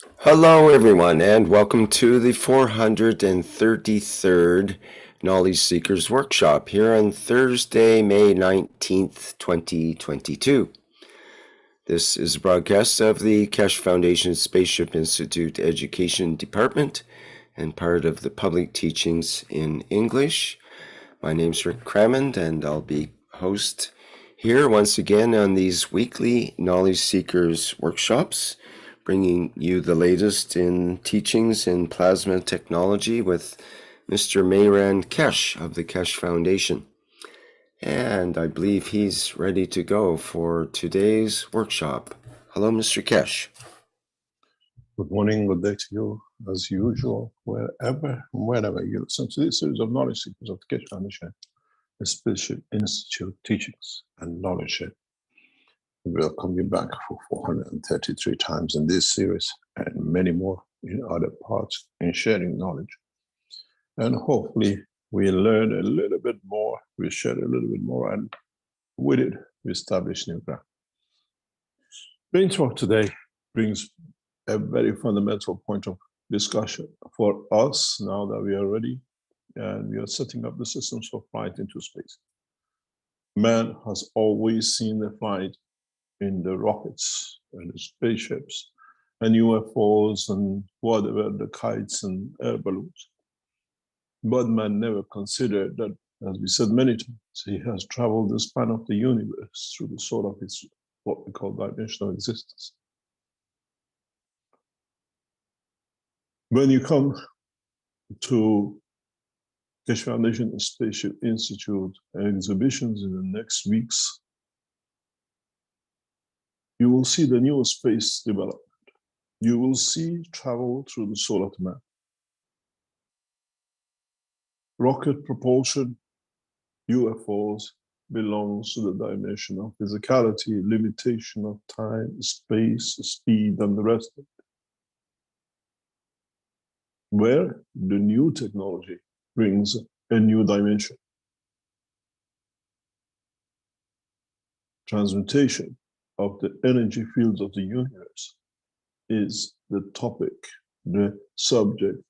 Hello, everyone, and welcome to the 433rd Knowledge Seekers Workshop here on Thursday, May 19th, 2022. This is a broadcast of the Keshe Foundation Spaceship Institute Education Department and part of the Public Teachings in English. My name's Rick Crammond, and I'll be host here once again on these weekly Knowledge Seekers Workshops, bringing you the latest in teachings in plasma technology with Mr. Mehran Keshe of the Keshe Foundation. And I believe he's ready to go for today's workshop. Hello, Mr. Keshe. Good morning, good day to you, as usual, wherever you listen to this series of Knowledge Seekers of the Keshe Foundation, the Spaceship Institute Teachings and Knowledge Share. We welcome you back for 433 times in this series and many more in other parts in sharing knowledge. And hopefully we learn a little bit more, we share a little bit more, and with it, we establish new ground. The intro today brings a very fundamental point of discussion for us now that we are ready and we are setting up the systems for flight into space. Man has always seen the flight in the rockets and the spaceships and UFOs and whatever, the kites and air balloons. But man never considered that, as we said many times, he has traveled the span of the universe through the soul of its what we call dimensional existence. When you come to Keshe Foundation Spaceship Institute exhibitions in the next weeks, you will see the new space development. You will see travel through the soul of man. Rocket propulsion, UFOs, belongs to the dimension of physicality, limitation of time, space, speed, and the rest of it. Where the new technology brings a new dimension. Transmutation of the energy fields of the universe is the topic, the subject,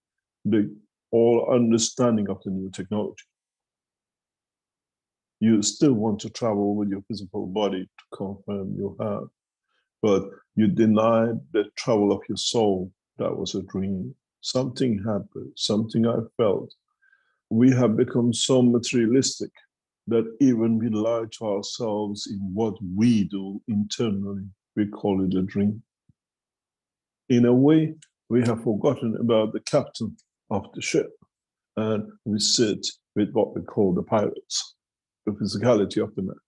the all understanding of the new technology. You still want to travel with your physical body to confirm you have, but you denied the travel of your soul. That was a dream. Something happened, something I felt. We have become so materialistic that even we lie to ourselves in what we do internally. We call it a dream. In a way, we have forgotten about the captain of the ship, and we sit with what we call the pirates, the physicality of the man.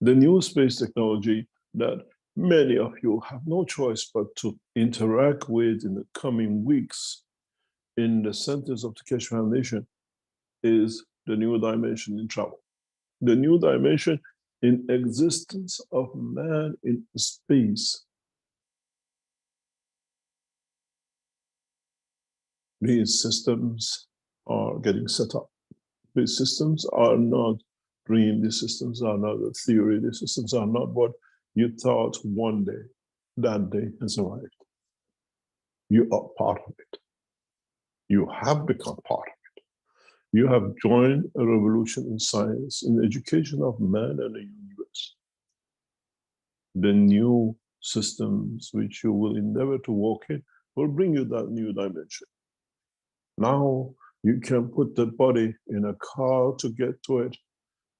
The new space technology that many of you have no choice but to interact with in the coming weeks in the centers of the Keshe Foundation is the new dimension in travel. The new dimension in existence of man in space. These systems are getting set up. These systems are not dream. These systems are not a theory. These systems are not what you thought one day. That day has arrived. You are part of it. You have become part of it. You have joined a revolution in science, in education of man and the universe. The new systems which you will endeavor to walk in will bring you that new dimension. Now you can put the body in a car to get to it.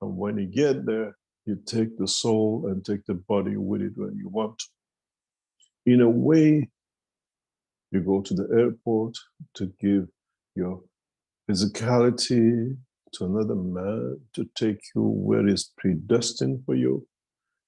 And when you get there, you take the soul and take the body with it when you want to. In a way, you go to the airport to give your physicality to another man to take you where is predestined for you.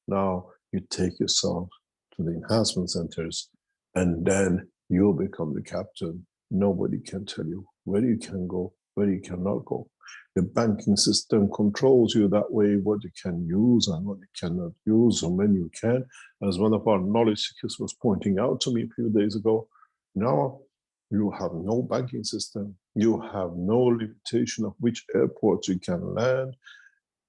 Now you take yourself to the enhancement centers, and then you'll become the captain. Nobody can tell you where you can go, where you cannot go. The banking system controls you that way, what you can use and what you cannot use, and when you can. As one of our knowledge seekers was pointing out to me a few days ago, now you have no banking system. You have no limitation of which airports you can land.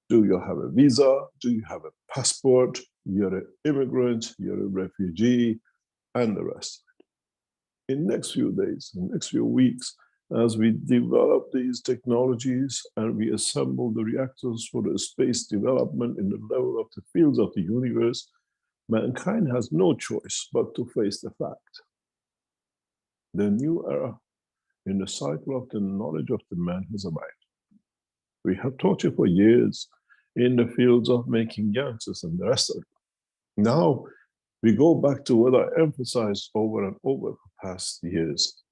Do you have a visa? Do you have a passport? You're an immigrant, you're a refugee, and the rest. In next few days, in next few weeks, as we develop these technologies and we assemble the reactors for the space development in the level of the fields of the universe, mankind has no choice but to face the fact. The new era in the cycle of the knowledge of the man has arrived. We have taught you for years in the fields of making gases and the rest of it. Now, we go back to what I emphasized over and over for past years.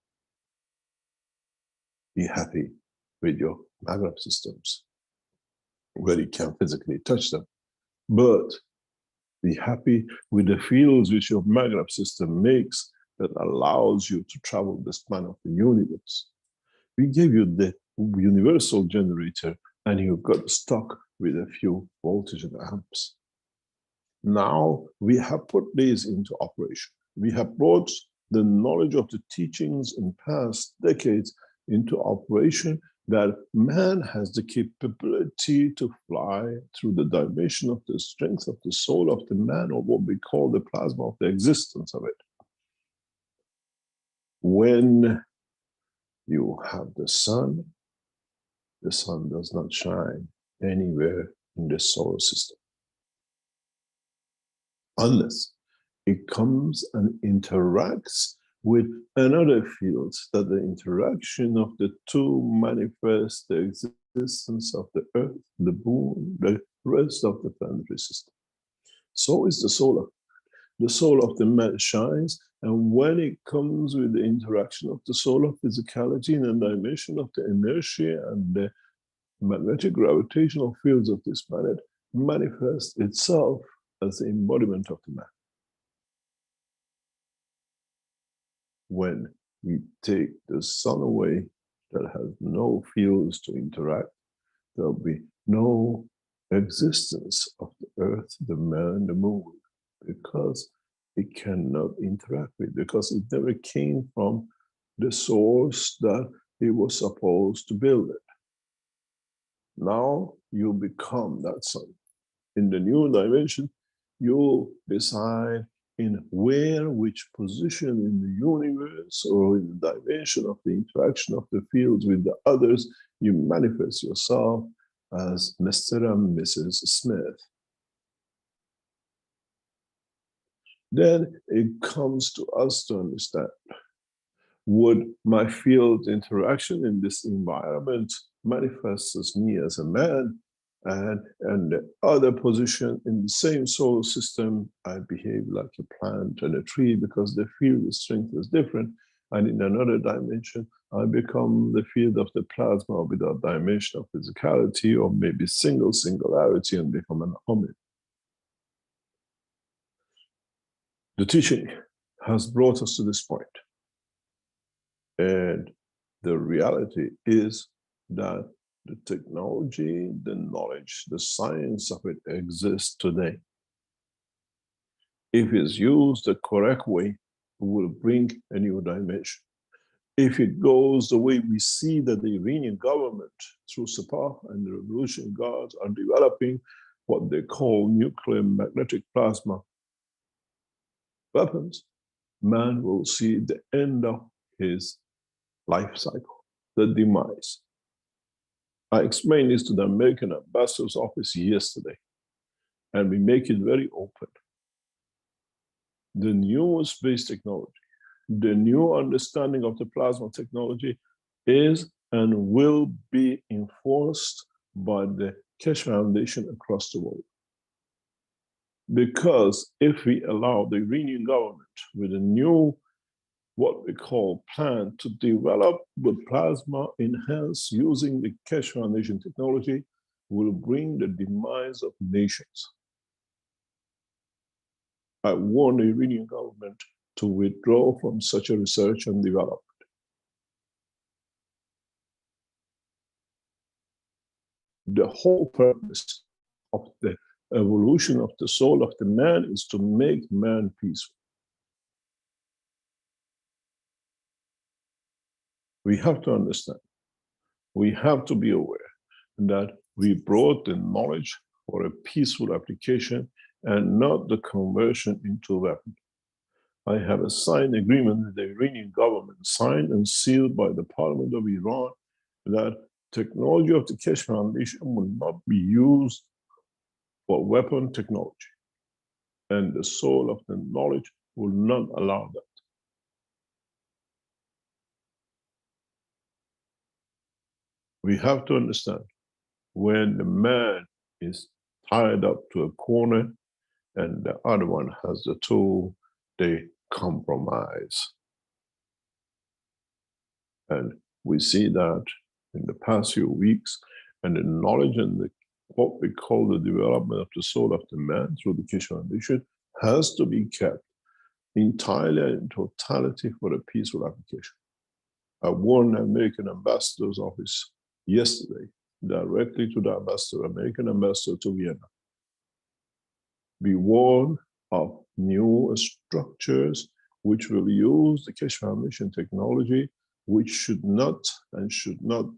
Be happy with your maglev systems, where you can physically touch them. But be happy with the fields which your maglev system makes that allows you to travel the span of the universe. We gave you the universal generator and you got stuck with a few voltage and amps. Now we have put these into operation. We have brought the knowledge of the teachings in past decades into operation, that man has the capability to fly through the dimension of the strength of the soul of the man, or what we call the plasma of the existence of it. When you have the sun does not shine anywhere in the solar system, unless it comes and interacts with another field, that the interaction of the two manifests the existence of the earth, the moon, the rest of the planetary system. So is the soul of man. The soul of the man shines, and when it comes with the interaction of the soul of physicality in the dimension of the inertia and the magnetic gravitational fields of this planet, manifests itself as the embodiment of the man. When we take the sun away, that has no fields to interact, there'll be no existence of the earth, the man, the moon, because it cannot interact with, because it never came from the source that it was supposed to build it. Now you become that sun. In the new dimension, you'll decide in which position in the universe or in the dimension of the interaction of the fields with the others, you manifest yourself as Mr. and Mrs. Smith. Then it comes to us to understand, would my field interaction in this environment manifest as me as a man, and the other position in the same solar system, I behave like a plant and a tree because the field strength is different. And in another dimension, I become the field of the plasma without dimension of physicality, or maybe singularity, and become an omni. The teaching has brought us to this point. And the reality is that the technology, the knowledge, the science of it exists today. If it's used the correct way, it will bring a new dimension. If it goes the way we see that the Iranian government, through Sepah and the Revolution Guards, are developing what they call nuclear magnetic plasma weapons, man will see the end of his life cycle, the demise. I explained this to the American ambassador's office yesterday, and we make it very open. The new space technology, the new understanding of the plasma technology is and will be enforced by the Keshe Foundation across the world. Because if we allow the Iranian government with a new, what we call plan to develop the plasma enhanced using the Keshe Foundation technology, will bring the demise of nations. I warn the Iranian government to withdraw from such a research and development. The whole purpose of the evolution of the soul of the man is to make man peaceful. We have to understand, we have to be aware that we brought the knowledge for a peaceful application and not the conversion into a weapon. I have a signed agreement with the Iranian government, signed and sealed by the Parliament of Iran, that technology of the Keshe Foundation will not be used for weapon technology. And the soul of the knowledge will not allow that. We have to understand, when the man is tied up to a corner and the other one has the tool, they compromise. And we see that in the past few weeks, and the knowledge and what we call the development of the soul of the man through the Keshe Foundation has to be kept entirely and in totality for a peaceful application. I warned the American ambassador's office yesterday, directly to the ambassador, American ambassador to Vienna. Be warned of new structures which will use the Keshe Foundation technology, which should not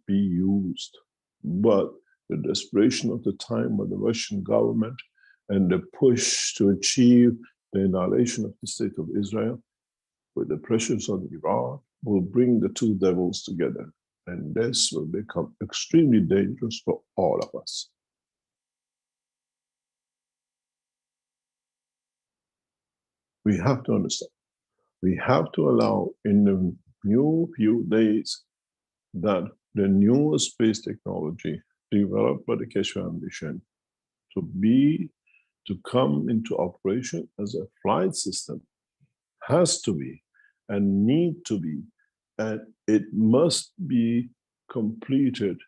be used. But the desperation of the time of the Russian government and the push to achieve the annihilation of the state of Israel with the pressures on Iran will bring the two devils together. And this will become extremely dangerous for all of us. We have to understand. We have to allow in the new few days that the new space technology developed by the Keshe Foundation to come into operation as a flight system has to be and need to be, and it must be completed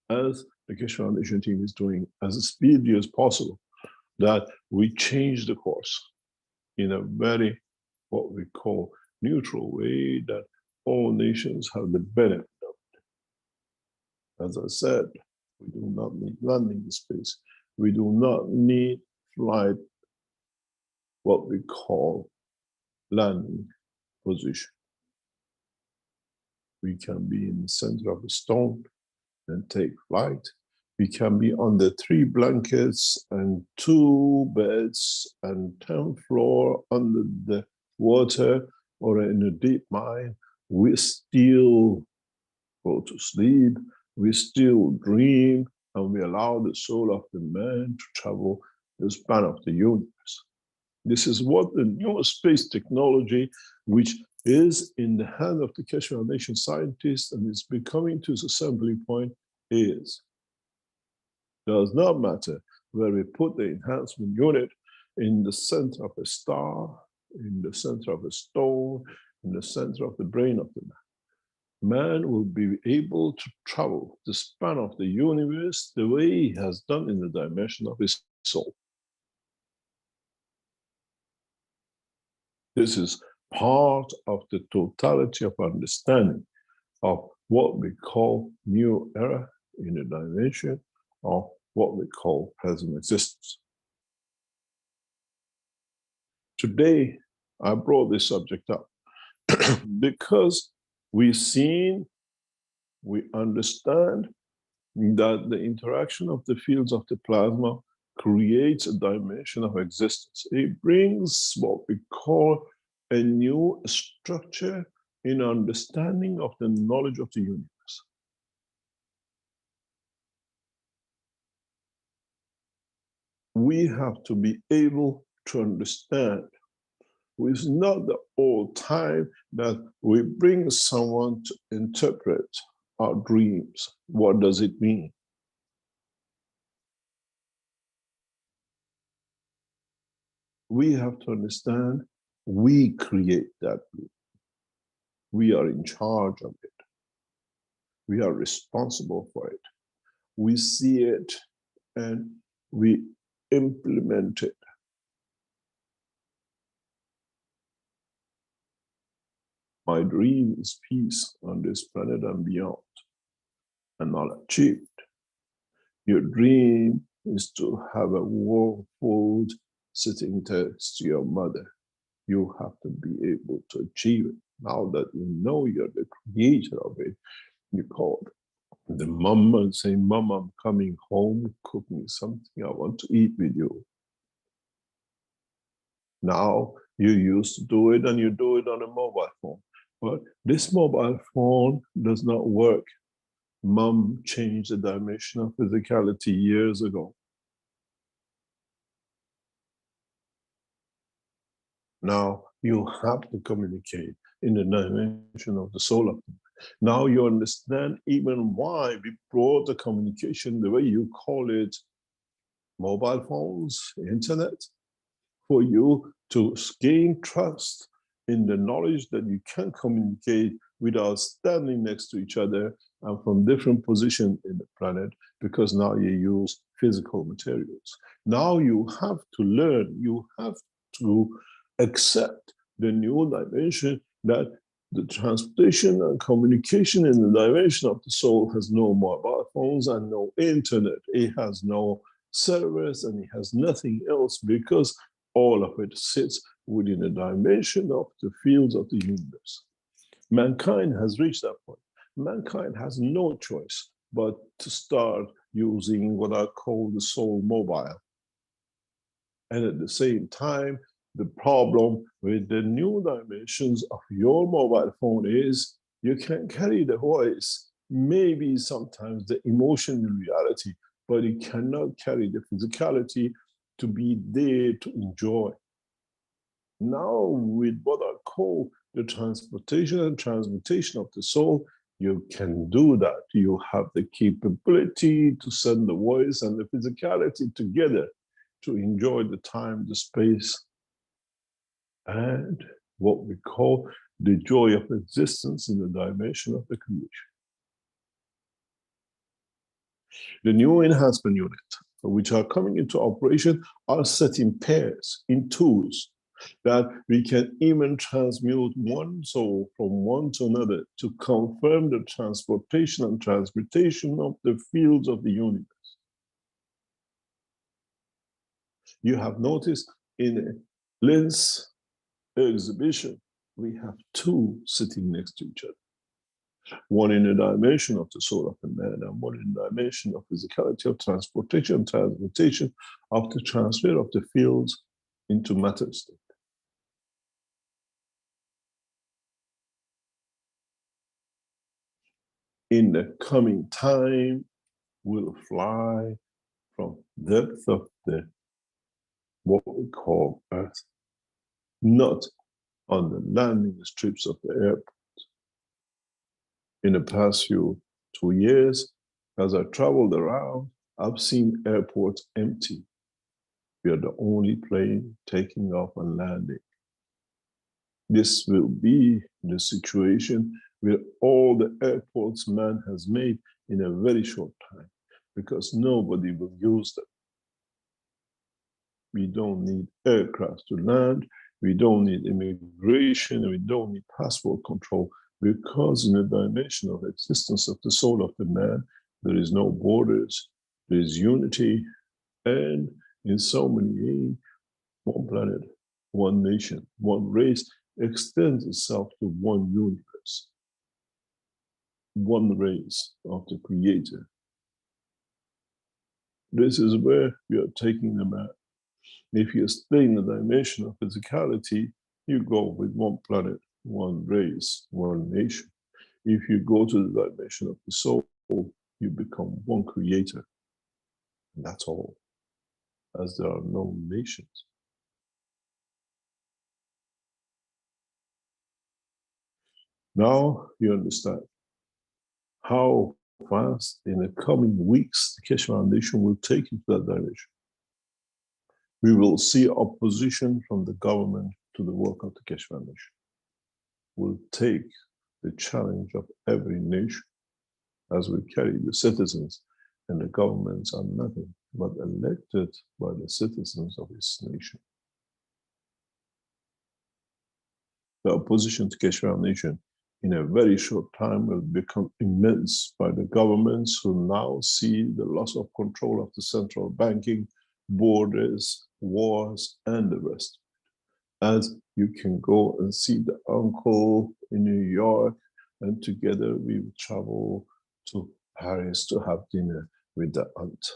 as the Keshe Foundation team is doing as speedily as possible, that we change the course in a very, what we call, neutral way that all nations have the benefit of it. As I said, we do not need landing space. We do not need flight, what we call landing position. We can be in the center of a stone and take flight. We can be under 3 blankets and 2 beds and 10th floor under the water or in a deep mine. We still go to sleep. We still dream, and we allow the soul of the man to travel the span of the universe. This is what the new space technology, which is in the hand of the Keshe Foundation scientists and is becoming to its assembly point, is. Does not matter where we put the enhancement unit, in the center of a star, in the center of a stone, in the center of the brain of the man. Man will be able to travel the span of the universe the way he has done in the dimension of his soul. This is part of the totality of understanding of what we call new era in the dimension of what we call present existence. Today, I brought this subject up because we understand that the interaction of the fields of the plasma creates a dimension of existence. It brings what we call a new structure in understanding of the knowledge of the universe. We have to be able to understand. It's not the old time that we bring someone to interpret our dreams. What does it mean? We have to understand we create that dream. We are in charge of it. We are responsible for it. We see it and we implement it. My dream is peace on this planet and beyond, and not achieved. Your dream is to have a warm food sitting next to your mother. You have to be able to achieve it. Now that you know you're the creator of it, you call the mama and say, Mama, I'm coming home, cook me something I want to eat with you. Now You used to do it and you do it on a mobile phone. But this mobile phone does not work. Mom changed the dimension of physicality years ago. Now you have to communicate in the dimension of the soul. Now you understand even why we brought the communication, the way you call it, mobile phones, internet, for you to gain trust in the knowledge that you can communicate without standing next to each other and from different positions in the planet, because now you use physical materials. Now you have to learn, you have to accept the new dimension that the transportation and communication in the dimension of the soul has no mobile phones and no internet. It has no servers and it has nothing else, because all of it sits within a dimension of the fields of the universe. Mankind has reached that point. Mankind has no choice but to start using what I call the soul mobile. And at the same time, the problem with the new dimensions of your mobile phone is you can carry the voice, maybe sometimes the emotion in reality, but it cannot carry the physicality to be there to enjoy. Now, with what I call the transportation and transmutation of the soul, you can do that. You have the capability to send the voice and the physicality together to enjoy the time, the space, and what we call the joy of existence in the dimension of the creation. The new enhancement unit, which are coming into operation, are set in pairs, in twos, that we can even transmute one soul from one to another to confirm the transportation and transmutation of the fields of the universe. You have noticed in a lens exhibition, we have two sitting next to each other. One in the dimension of the soul of the man, and one in the dimension of physicality, of transportation and transmutation, of the transfer of the fields into matter state. In the coming time, we'll fly from depth of the what we call Earth, not on the landing strips of the airport. In the past few 2 years, as I traveled around, I've seen airports empty. We are the only plane taking off and landing. This will be the situation where all the airports man has made in a very short time, because nobody will use them. We don't need aircraft to land. We don't need immigration. We don't need passport control, because in the dimension of existence of the soul of the man, there is no borders, there is unity, and in so many ways, one planet, one nation, one race extends itself to one universe, one race of the Creator. This is where we are taking them at. If you stay in the dimension of physicality, you go with one planet, one race, one nation. If you go to the dimension of the soul, you become one creator. And that's all, as there are no nations. Now you understand how fast in the coming weeks the Keshe Foundation will take you to that dimension. We will see opposition from the government to the work of the Keshe Foundation. We'll take the challenge of every nation as we carry the citizens, and the governments are nothing but elected by the citizens of its nation. The opposition to Keshe Foundation in a very short time will become immense by the governments who now see the loss of control of the central banking, borders, wars, and the rest. As you can go and see the uncle in New York, and together we will travel to Paris to have dinner with the aunt.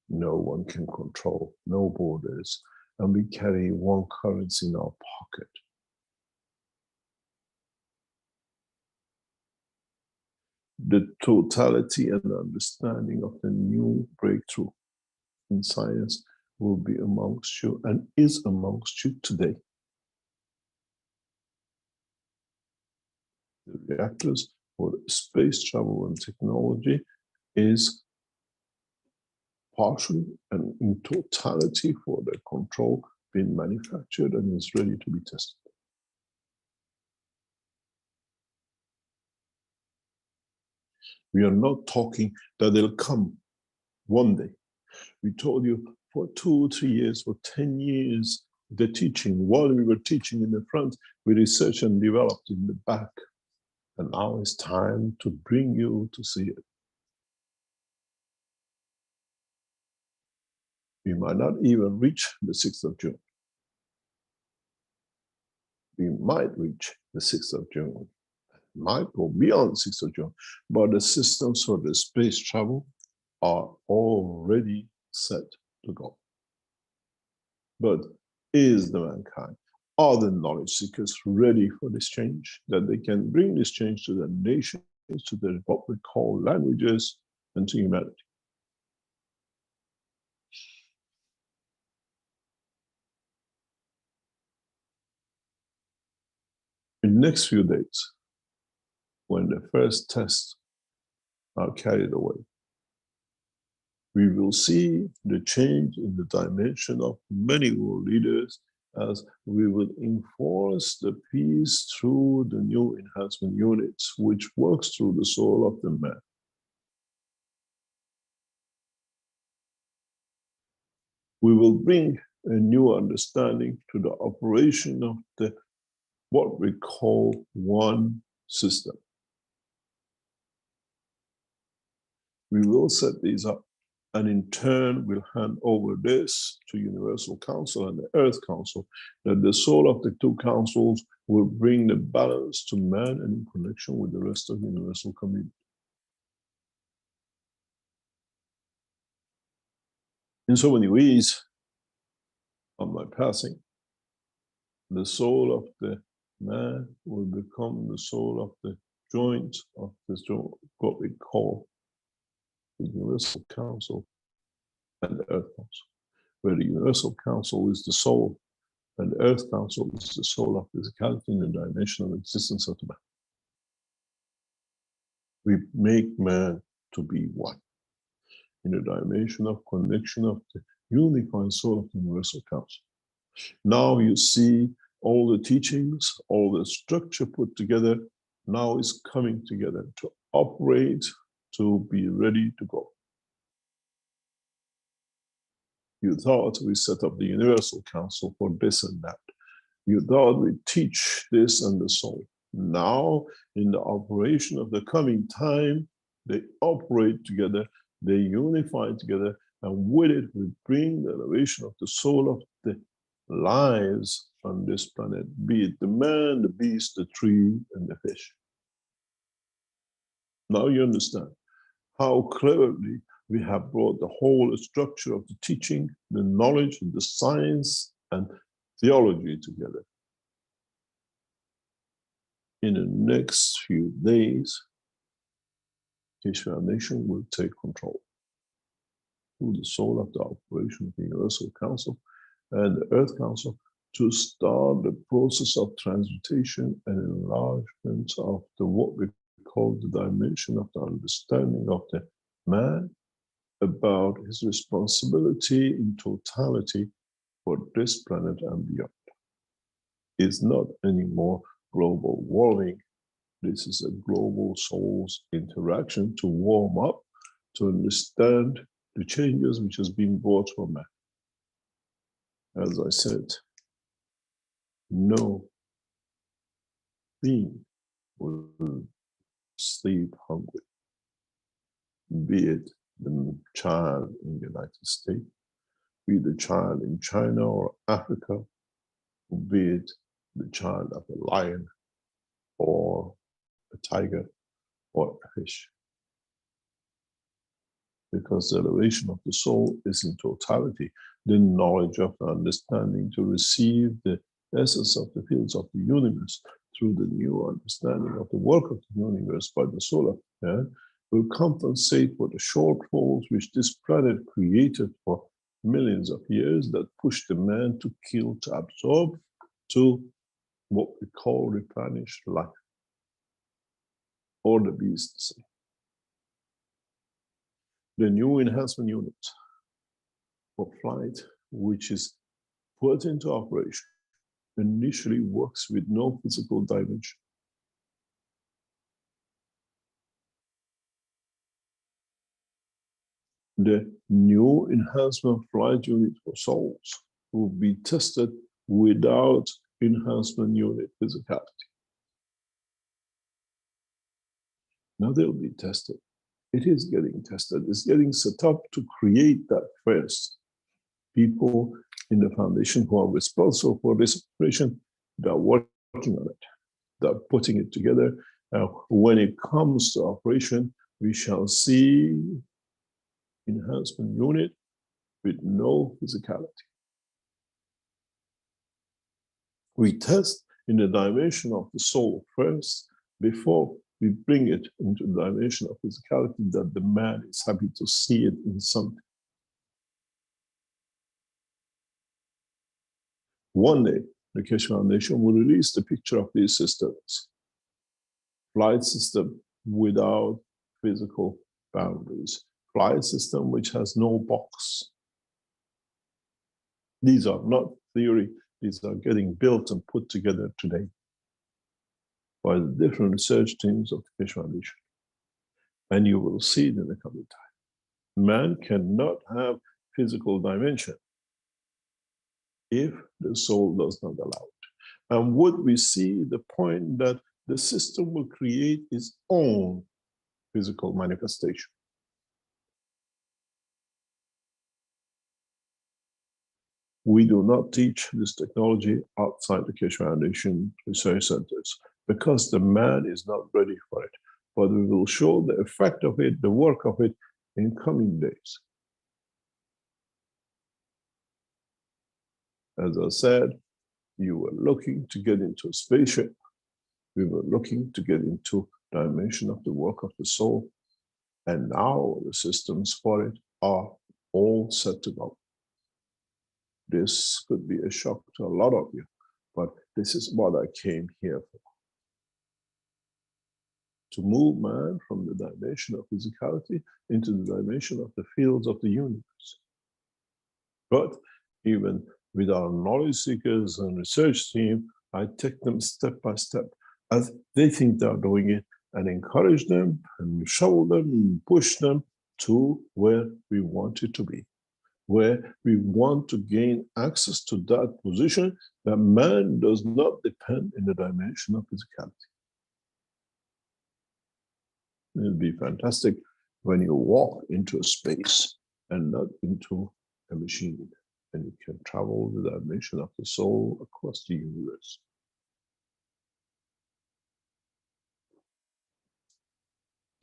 No one can control, no borders, and we carry one currency in our pocket. The totality and understanding of the new breakthrough in science will be amongst you and is amongst you today. The reactors for space travel and technology is partially and in totality for their control being manufactured and is ready to be tested. We are not talking that they'll come one day. We told you for 2 or 3 years, for 10 years, the teaching, while we were teaching in the front, we researched and developed in the back. And now it's time to bring you to see it. We might not even reach the 6th of June. We might reach the 6th of June. Might go beyond the 6th of June. But the systems for the space travel are already set to go. But is the mankind, are the knowledge seekers ready for this change? That they can bring this change to the nations, to the what we call languages, and to humanity. In the next few days, when the first tests are carried away, we will see the change in the dimension of many world leaders as we will enforce the peace through the new enhancement units, which works through the soul of the man. We will bring a new understanding to the operation of the what we call one system. We will set these up, and in turn we'll hand over this to Universal Council and the Earth Council, that the soul of the two councils will bring the balance to man and in connection with the rest of the universal community. In so many ways, on my passing, the soul of the man will become the soul of the joint of this what we call the Universal Council and the Earth Council, where the Universal Council is the soul and the Earth Council is the soul of physicality in the dimension of existence of the man. We make man to be one in the dimension of connection of the unified soul of the Universal Council. Now you see all the teachings, all the structure put together, now is coming together to operate, to be ready to go. You thought we set up the Universal Council for this and that. You thought we teach this and the soul. Now, in the operation of the coming time, they operate together, they unify together, and with it, we bring the elevation of the soul of the lives on this planet, be it the man, the beast, the tree, and the fish. Now you understand how cleverly we have brought the whole structure of the teaching, the knowledge, the science, and theology together. In the next few days, Keshe Foundation will take control through the soul of the operation of the Universal Council and the Earth Council to start the process of transmutation and enlargement of the what we call the dimension of the understanding of the man about his responsibility in totality for this planet and beyond. It's not anymore global warming. This is a global souls interaction to warm up, to understand the changes which has been brought for man. As I said, no being will sleep hungry, be it the child in the United States, be it the child in China or Africa, be it the child of a lion or a tiger or a fish. Because the elevation of the soul is in totality. the knowledge of the understanding to receive the essence of the fields of the universe through the new understanding of the work of the universe by the soul of man will compensate for the shortfalls which this planet created for millions of years that pushed the man to kill, to absorb, to what we call replenished life, or the beast. The new enhancement unit for flight, which is put into operation, initially works with no physical dimension. The new enhancement flight unit for souls will be tested without enhancement unit physicality. Now they'll be tested. It is getting tested. It's getting set up to create that first. People in the foundation who are responsible for this operation, they're working on it. They're putting it together. When it comes to operation, we shall see enhancement unit with no physicality. We test in the dimension of the soul first before we bring it into the dimension of physicality that the man is happy to see it in something. One day, the Keshe Foundation will release the picture of these systems. Flight system without physical boundaries. Flight system which has no box. These are not theory. These are getting built and put together today by the different research teams of the Keshe Foundation. And you will see it in the coming time. Man cannot have physical dimension if the soul does not allow it. And would we see the point that the system will create its own physical manifestation? We do not teach this technology outside the Keshe Foundation research centers because the man is not ready for it. But we will show the effect of it, the work of it in coming days. As I said, you were looking to get into a spaceship. We were looking to get into dimension of the work of the soul. And now the systems for it are all set to go. This could be a shock to a lot of you, but this is what I came here for. To move man from the dimension of physicality into the dimension of the fields of the universe. But even with our knowledge seekers and research team, I take them step by step as they think they're doing it and encourage them and show them and push them to where we want it to be, where we want to gain access to that position that man does not depend in the dimension of physicality. It'll be fantastic when you walk into a space and not into a machine, and you can travel the dimension of the soul across the universe.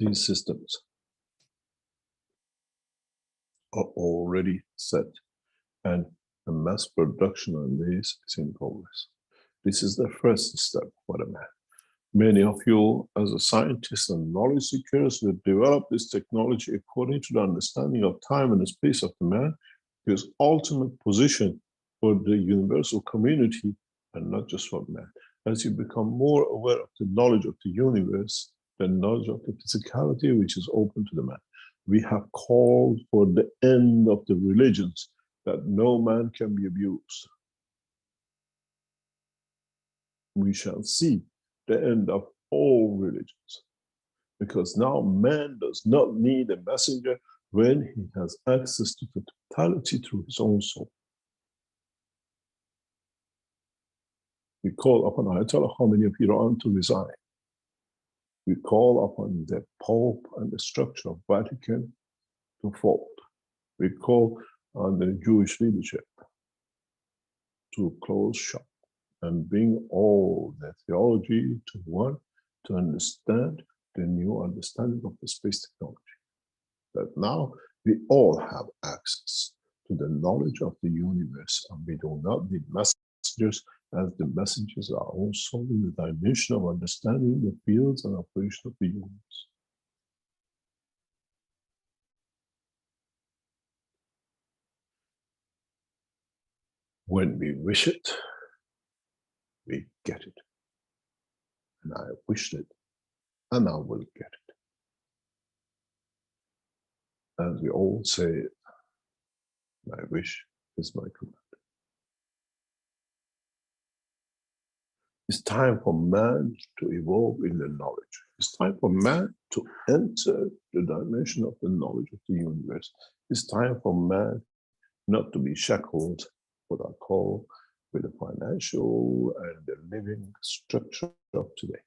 These systems are already set, and a mass production on this is in progress. This is the first step for the man. Many of you, as a scientists and knowledge seekers, will develop this technology according to the understanding of time and the space of the man, his ultimate position for the universal community, and not just for man. As you become more aware of the knowledge of the universe, the knowledge of the physicality which is open to the man. We have called for the end of the religions, that no man can be abused. We shall see the end of all religions, because now man does not need a messenger when he has access to the totality through his own soul. We call upon Ayatollah Khomeini of Iran to resign. We call upon the Pope and the structure of Vatican to fold. We call on the Jewish leadership to close shop and bring all the theology to one, to understand the new understanding of the space technology. That now we all have access to the knowledge of the universe, and we do not need messengers, as the messengers are also in the dimension of understanding the fields and operation of the universe. When we wish it, we get it. And I wished it, and I will get it. As we all say, my wish is my command. It's time for man to evolve in the knowledge. It's time for man to enter the dimension of the knowledge of the universe. It's time for man not to be shackled, what I call, with the financial and the living structure of today.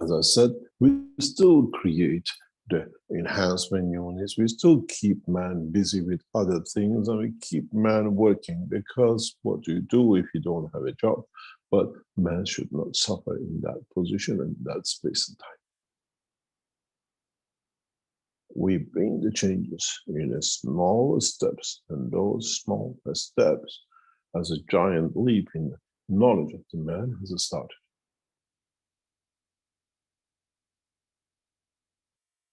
As I said, we still create the enhancement units. We still keep man busy with other things, and we keep man working, because what do you do if you don't have a job? But man should not suffer in that position and that space and time. We bring the changes in small steps, and those small steps, as a giant leap in the knowledge of the man, has started.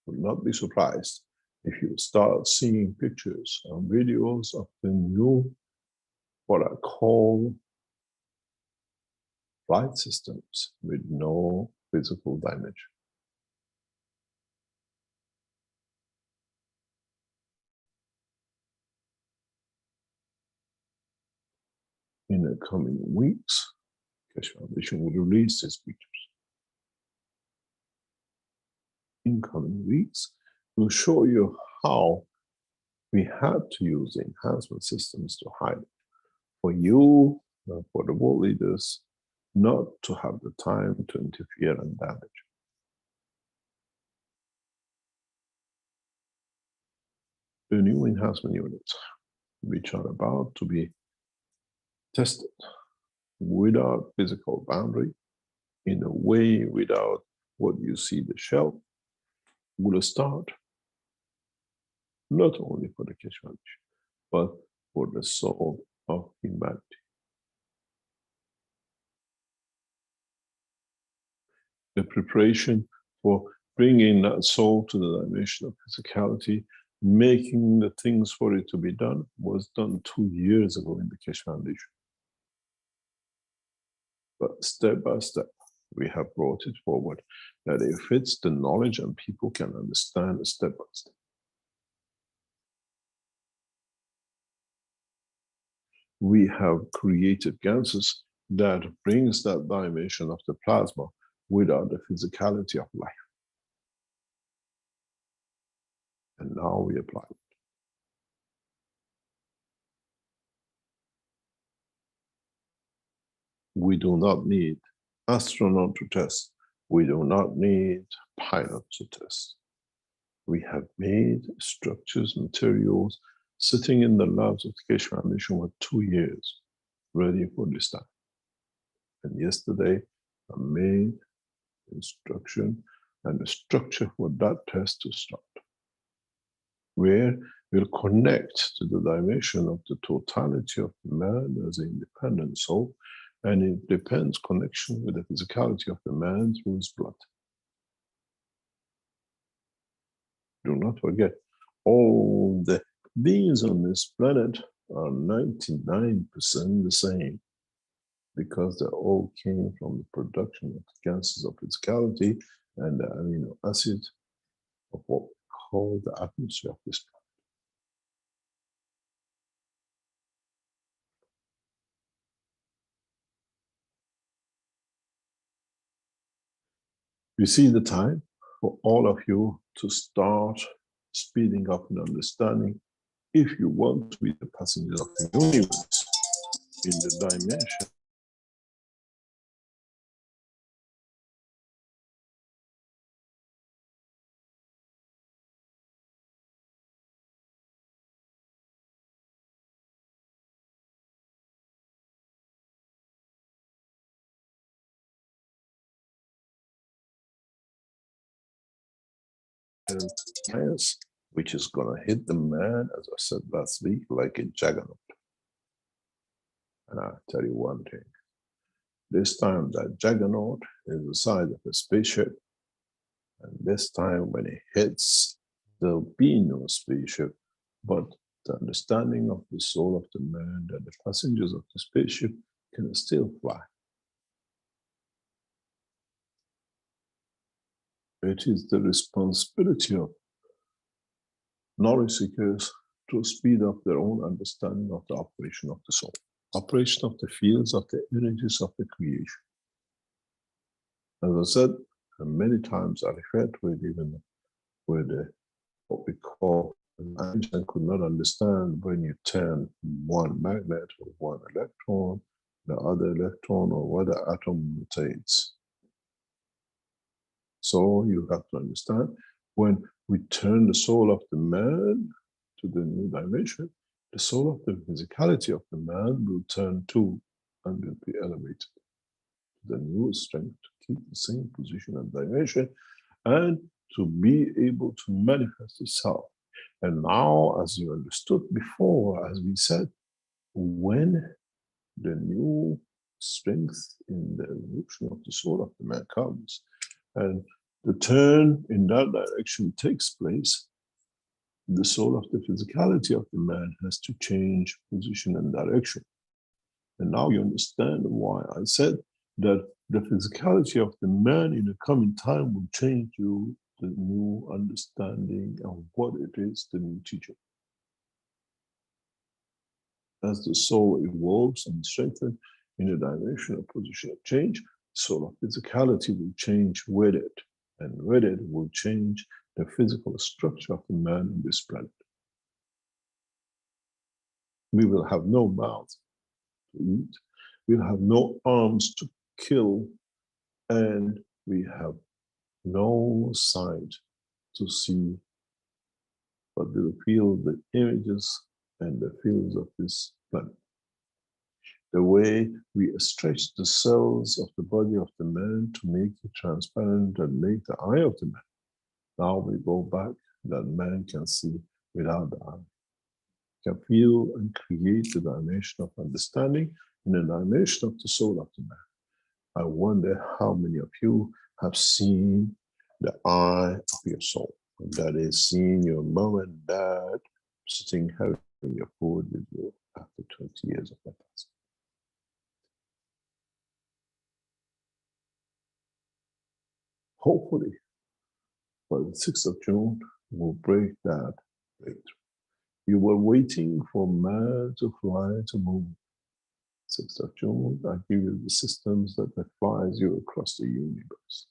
Will not be surprised if you start seeing pictures and videos of the new, what I call, flight systems with no physical dimension. In the coming weeks, Keshe Foundation will release these pictures. In coming weeks, we'll show you how we had to use the enhancement systems to hide it. For you, for the world leaders, not to have the time to interfere and damage. The new enhancement units, which are about to be tested without physical boundary, in a way without what you see the shell, will start not only for the Keshe Foundation, but for the soul of humanity. The preparation for bringing that soul to the dimension of physicality, making the things for it to be done, was done 2 years ago in the Keshe Foundation. But step by step, we have brought it forward, that it fits the knowledge and people can understand step by step. We have created Ganses that brings that dimension of the plasma without the physicality of life. And now we apply it. We do not need astronaut to test. We do not need pilots to test. We have made structures, materials, sitting in the labs of the Keshe Foundation for 2 years, ready for this time. And yesterday, I made instruction and a structure for that test to start, where we'll connect to the dimension of the totality of the man as an independent soul, and it depends connection with the physicality of the man through his blood. Do not forget, all the beings on this planet are 99% the same, because they all came from the production of the gases of physicality and the amino acid of what we call the atmosphere of this planet. We see the time for all of you to start speeding up in understanding, if you want to be the passengers of the universe in the dimension and science, which is going to hit the man, as I said last week, like a juggernaut. And I'll tell you one thing. This time that juggernaut is the size of a spaceship. And this time when it hits, there'll be no spaceship, but the understanding of the soul of the man that the passengers of the spaceship can still fly. It is the responsibility of knowledge seekers to speed up their own understanding of the operation of the soul, operation of the fields of the energies of the creation. As I said, and many times I referred to it even with what we call, Einstein could not understand when you turn one magnet or one electron, the other electron, or what the atom rotates. So you have to understand, when we turn the soul of the man to the new dimension, the soul of the physicality of the man will turn too and will be elevated to the new strength to keep the same position and dimension and to be able to manifest itself. And now, as you understood before, as we said, when the new strength in the evolution of the soul of the man comes, and the turn in that direction takes place, the soul of the physicality of the man has to change position and direction. And now you understand why I said that the physicality of the man in the coming time will change you the new understanding of what it is, the new teaching. As the soul evolves and strengthens in a dimension of position of change, soul of physicality will change with it, and with it will change the physical structure of the man on this planet. We will have no mouth to eat, we'll have no arms to kill, and we have no sight to see, but we'll feel the images and the feelings of this planet. The way we stretch the cells of the body of the man to make it transparent and make the eye of the man. Now we go back, that man can see without the eye, can feel and create the dimension of understanding in the dimension of the soul of the man. I wonder how many of you have seen the eye of your soul, that is, seeing your mom and dad sitting having your food with you after 20 years of their passing. Hopefully, by the 6th of June, we'll break that breakthrough. You were waiting for man to fly to moon. 6th of June, I give you the systems that flies you across the universe.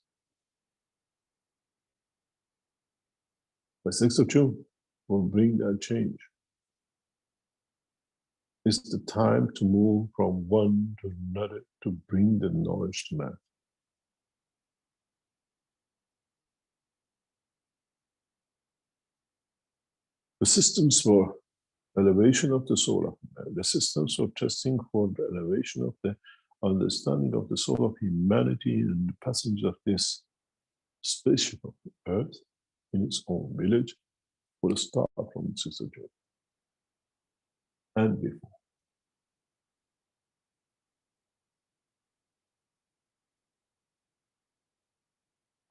By 6th of June, we'll bring that change. It's the time to move from one to another to bring the knowledge to man. The systems for elevation of the soul of man, the systems for testing for the elevation of the understanding of the soul of humanity and the passage of this spaceship of the earth in its own village will start from the 6th of June and before.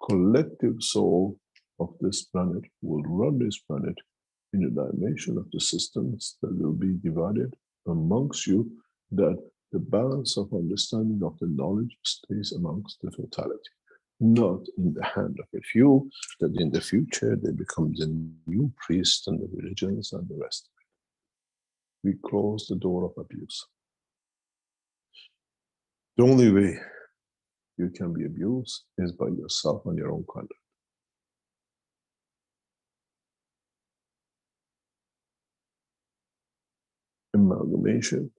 Collective soul of this planet will run this planet in a dimension of the systems that will be divided amongst you, that the balance of understanding of the knowledge stays amongst the totality, not in the hand of a few, that in the future they become the new priests and the religions and the rest of it. We close the door of abuse. The only way you can be abused is by yourself and your own conduct. Amalgamation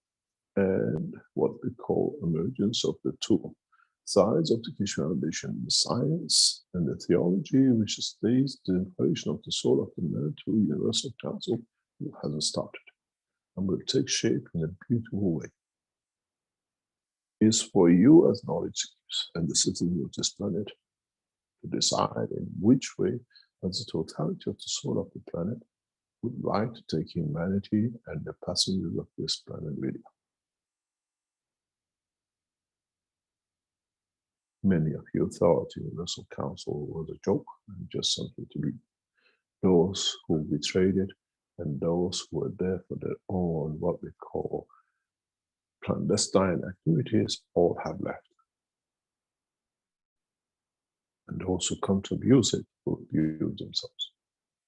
and what we call emergence of the two sides of the Keshe Foundation, the science and the theology, which states the incarnation of the soul of the man through Universal Council, hasn't started and will take shape in a beautiful way. It's for you as knowledge seekers and the citizens of this planet to decide in which way as the totality of the soul of the planet, would like to take humanity and the passengers of this planet with you. Many of you thought Universal Council was a joke and just something to be. Those who betrayed it and those who were there for their own, what we call clandestine activities, all have left. And those who come to abuse it will abuse themselves.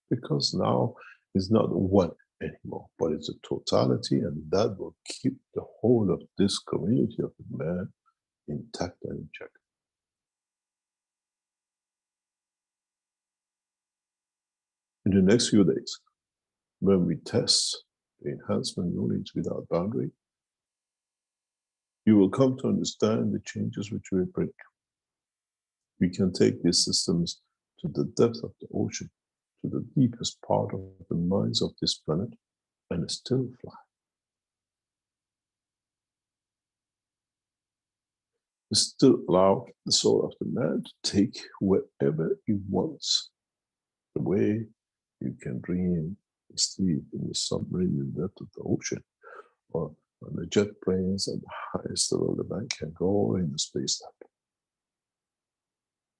Because now it's not one anymore, but it's a totality, and that will keep the whole of this community of man intact and in check. In the next few days, when we test the enhancement units without boundary, you will come to understand the changes which we bring. We can take these systems to the depth of the ocean, to the deepest part of the minds of this planet, and still fly. We still allow the soul of the man to take wherever he wants. The way you can dream, sleep in the submarine in the depth of the ocean, or on the jet planes at the highest level the man can go in the space lab.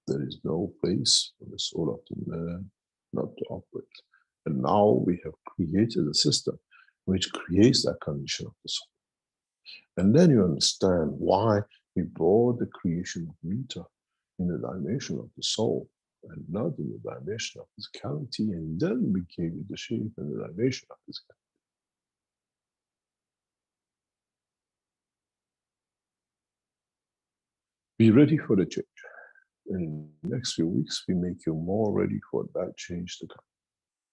There is no place for the soul of the man not to operate. And now we have created a system which creates that condition of the soul. And then you understand why we brought the creation of meter in the dimension of the soul and not in the dimension of physicality, and then we gave it the shape and the dimension of physicality. Be ready for the change. In the next few weeks, we make you more ready for that change to come.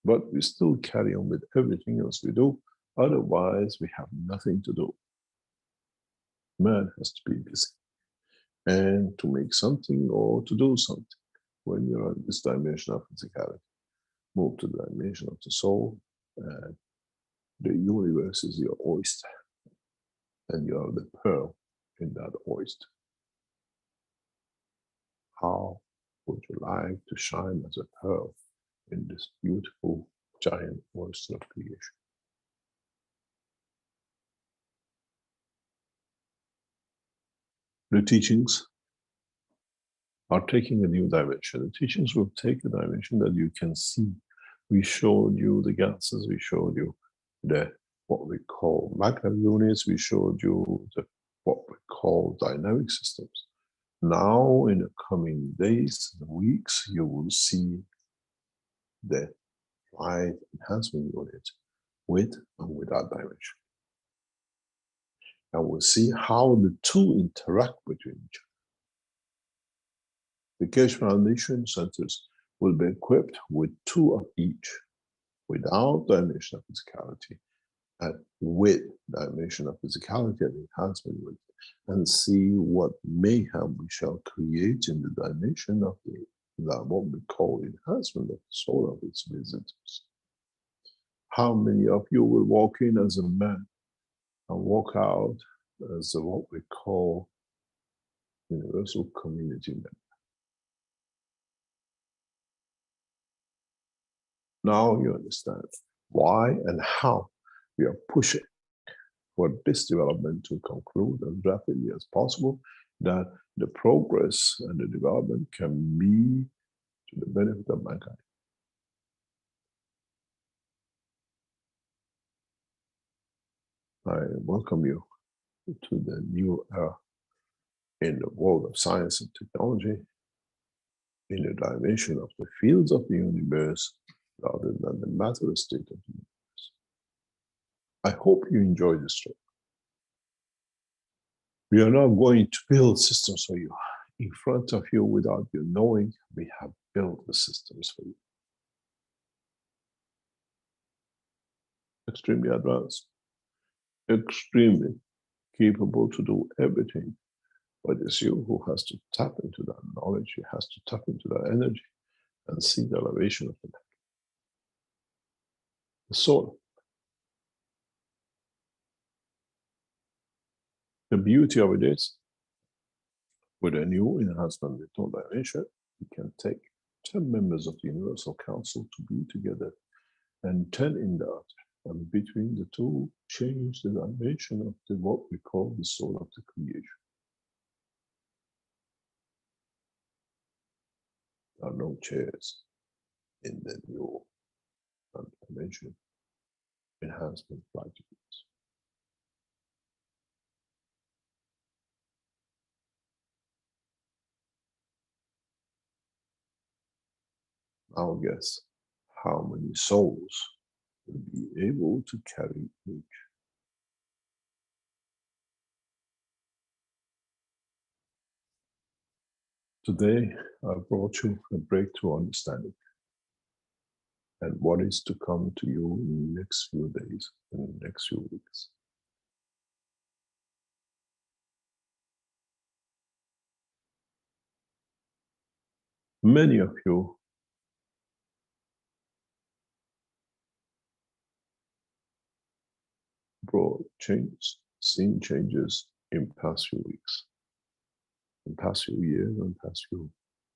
But we still carry on with everything else we do. Otherwise, we have nothing to do. Man has to be busy. And to make something or to do something when you're on this dimension of physicality. Move to the dimension of the soul, and the universe is your oyster. And you are the pearl in that oyster. How would you like to shine as a pearl in this beautiful giant oyster of creation? The teachings are taking a new dimension. The teachings will take a dimension that you can see. We showed you the gases, we showed you the what we call magnet units, we showed you the what we call dynamic systems. Now, in the coming days and weeks, you will see the light enhancement unit with and without dimension. And we'll see how the two interact between each other. The Keshe Foundation centers will be equipped with two of each, without dimension of physicality and with dimension of physicality and enhancement unit, and see what mayhem we shall create in the dimension of what we call enhancement of the soul of its visitors. How many of you will walk in as a man and walk out as what we call universal community member? Now you understand why and how we are pushing for this development to conclude as rapidly as possible, that the progress and the development can be to the benefit of mankind. I welcome you to the new era in the world of science and technology, in the dimension of the fields of the universe, rather than the matter state of the universe. I hope you enjoy this talk. We are not going to build systems for you. In front of you, without you knowing, we have built the systems for you. Extremely advanced, extremely capable to do everything. But it's you who has to tap into that knowledge, you has to tap into that energy and see the elevation of the man. The soul. The beauty of it is, with a new enhancement with no dimension, you can take 10 members of the Universal Council to be together, and 10 in that. And between the two, change the dimension of what we call the soul of the creation. There are no chairs in the new dimension enhancement projects. Now guess how many souls will be able to carry each. Today, I brought you a breakthrough understanding and what is to come to you in the next few days and the next few weeks. Many of you brought changes, seen changes in past few weeks, in past few years, and past few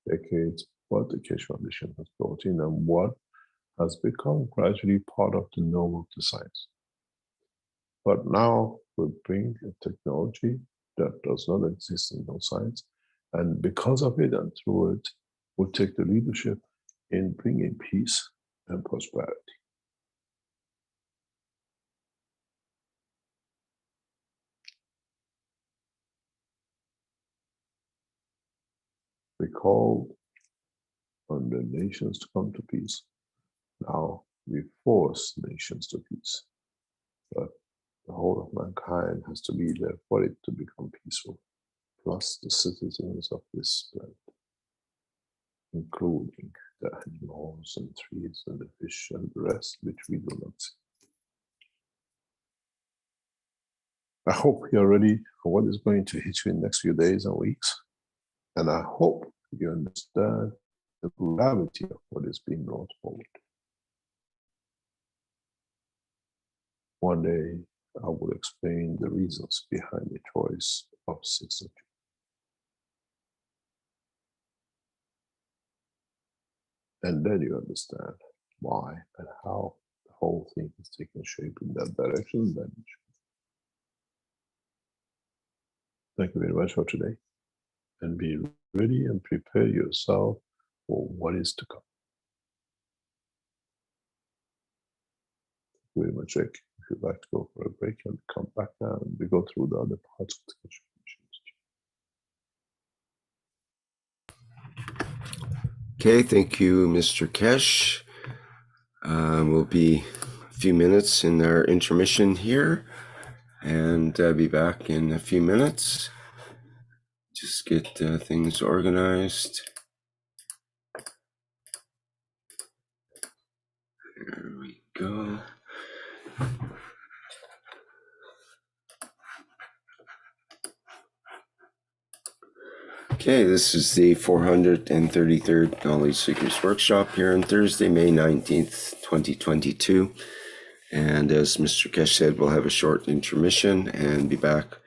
decades, what the Keshe Foundation has brought in and what has become gradually part of the norm of the science. But now we bring a technology that does not exist in no science, and because of it and through it, we'll take the leadership in bringing peace and prosperity. We called on the nations to come to peace. Now we force nations to peace. But the whole of mankind has to be there for it to become peaceful, plus the citizens of this planet, including the animals and trees and the fish and the rest which we do not see. I hope you're ready for what is going to hit you in the next few days and weeks. And I hope you understand the gravity of what is being brought forward. One day, I will explain the reasons behind the choice of 6th of June. And then you understand why and how the whole thing is taking shape in that direction and dimension. Thank you very much for today. And be ready and prepare yourself for what is to come. Thank you very much, Rick. If you'd like to go for a break and come back now and we go through the other parts of the Keshe. Okay, thank you, Mr. Keshe. We'll be a few minutes in our intermission here, and be back in a few minutes. Just get things organized. There we go. Okay, this is the 433rd Knowledge Seekers Workshop here on Thursday, May 19th, 2022. And as Mr. Keshe said, we'll have a short intermission and be back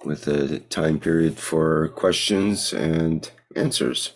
with a time period for questions and answers.